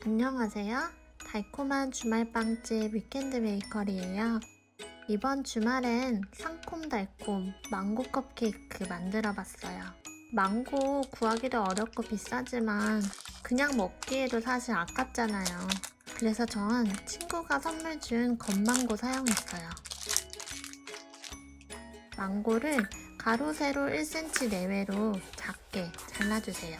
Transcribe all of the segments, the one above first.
안녕하세요. 달콤한 주말빵집 위켄드 베이커리예요. 이번 주말엔 상콤달콤 망고 컵케이크 만들어봤어요. 망고 구하기도 어렵고 비싸지만 그냥 먹기에도 사실 아깝잖아요. 그래서 전 친구가 선물 준 건망고 사용했어요. 망고를 가로 세로 1cm 내외로 작게 잘라주세요.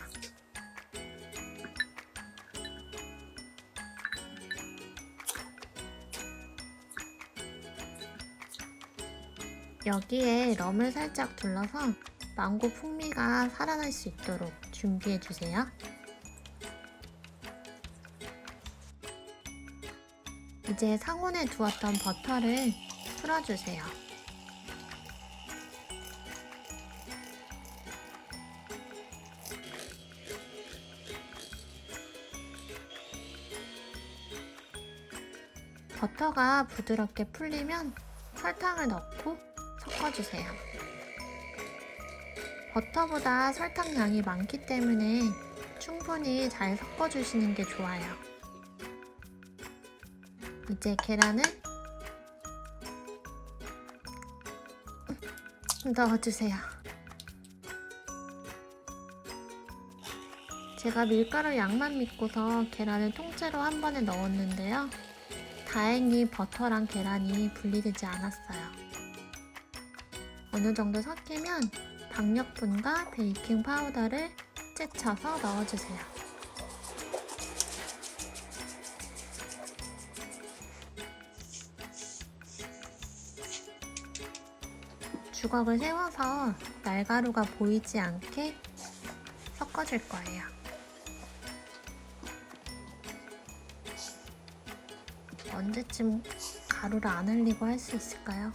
여기에 럼을 살짝 둘러서 망고 풍미가 살아날 수 있도록 준비해주세요. 이제 상온에 두었던 버터를 풀어주세요. 버터가 부드럽게 풀리면 설탕을 넣고 섞어주세요. 버터보다 설탕량이 많기 때문에 충분히 잘 섞어주시는 게 좋아요. 이제 계란을 넣어주세요. 제가 밀가루 양만 믿고서 계란을 통째로 한 번에 넣었는데요. 다행히 버터랑 계란이 분리되지 않았어요. 어느 정도 섞이면 박력분과 베이킹 파우더를 째쳐서 넣어주세요. 주걱을 세워서 날가루가 보이지 않게 섞어줄 거예요. 언제쯤 가루를 안 흘리고 할 수 있을까요?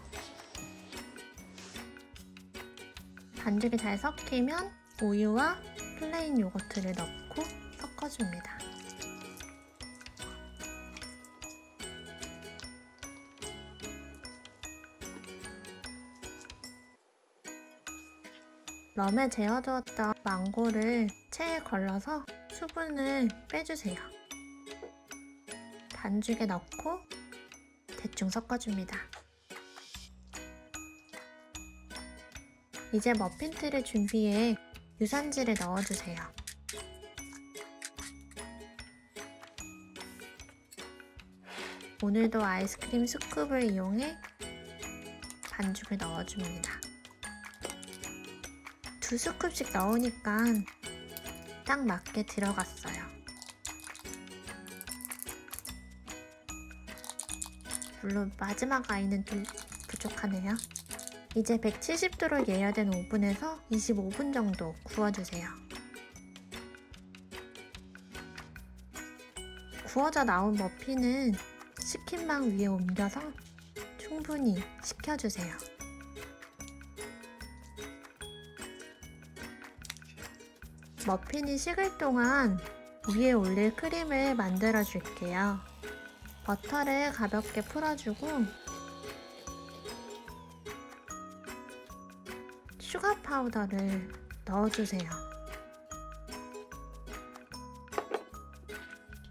반죽이 잘 섞이면 우유와 플레인 요거트를 넣고 섞어줍니다. 럼에 재워두었던 망고를 체에 걸러서 수분을 빼주세요. 반죽에 넣고 대충 섞어줍니다. 이제 머핀틀을 준비해 유산지를 넣어주세요. 오늘도 아이스크림 스쿱을 이용해 반죽을 넣어줍니다. 2스쿱씩 넣으니까 딱 맞게 들어갔어요. 물론 마지막 아이는 좀 부족하네요. 이제 170도로 예열된 오븐에서 25분 정도 구워주세요. 구워져 나온 머핀은 식힌망 위에 옮겨서 충분히 식혀주세요. 머핀이 식을 동안 위에 올릴 크림을 만들어 줄게요. 버터를 가볍게 풀어주고 슈가 파우더를 넣어주세요.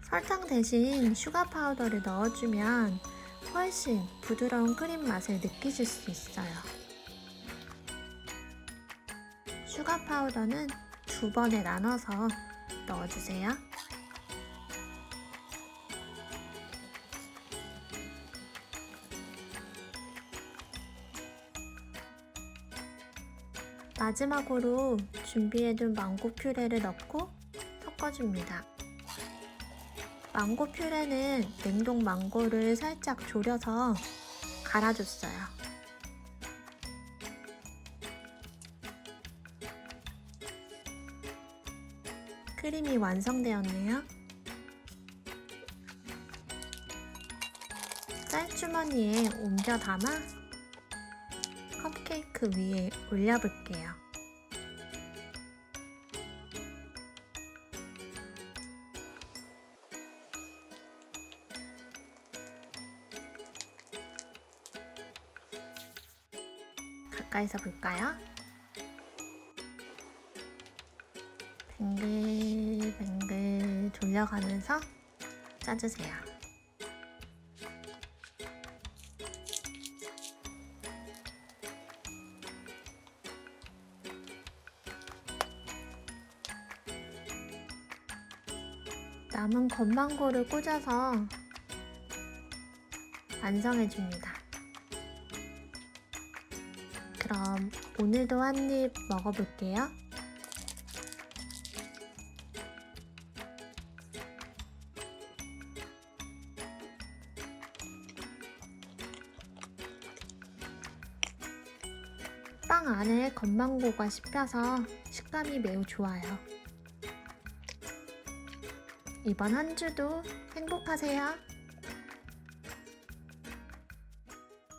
설탕 대신 슈가 파우더를 넣어주면 훨씬 부드러운 크림 맛을 느끼실 수 있어요. 슈가 파우더는 2번에 나눠서 넣어주세요. 마지막으로 준비해둔 망고 퓨레를 넣고 섞어줍니다. 망고 퓨레는 냉동 망고를 살짝 졸여서 갈아줬어요. 크림이 완성되었네요. 쌀주머니에 옮겨 담아 컵케이크 위에 올려볼게요. 가까이서 볼까요? 뱅글뱅글 돌려가면서 짜주세요. 남은 건망고를 꽂아서 완성해줍니다. 그럼 오늘도 한 입 먹어볼게요. 빵 안에 건망고가 씹혀서 식감이 매우 좋아요. 이번 한 주도 행복하세요.